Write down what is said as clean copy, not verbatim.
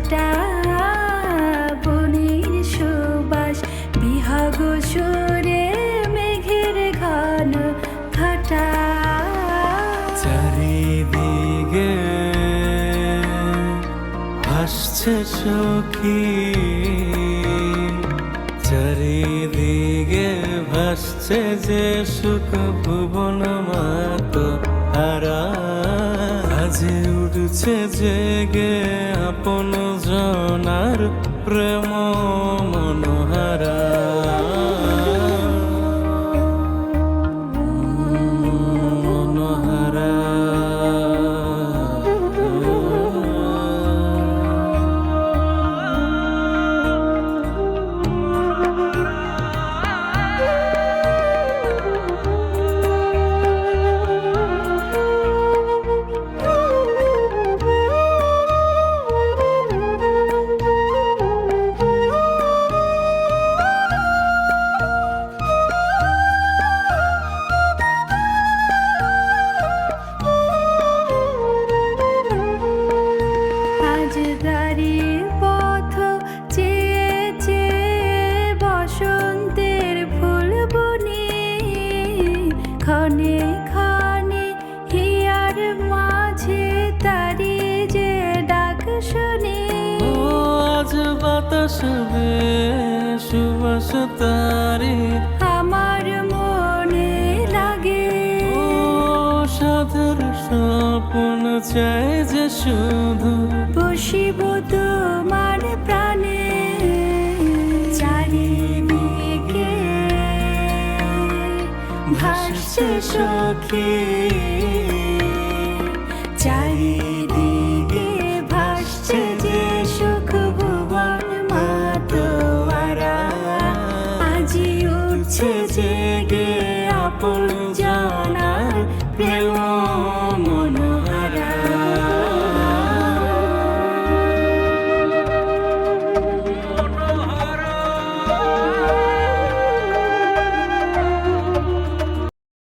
ভাটা বনের সুবাস বিহাগ সুরে মেঘের ঘন ঘটা চারিদিকে ভাসছে সখী, চারিদিকে ভাসছে যে সুখ ভুবন মাত হারা। আজ উঠছে জেগে আপন জনার প্রেম মনোহারা। ক্ষণে ক্ষণে হিয়ার মাঝে তারি যে ডাক শুনে। আজ বাতাস সুবাস তারি আমার মনে লাগে। সাধুর স্বপ্ন চাই যে শুধু বসিব তোমার প্রাণে। চারিদিকে ভাসছে সখী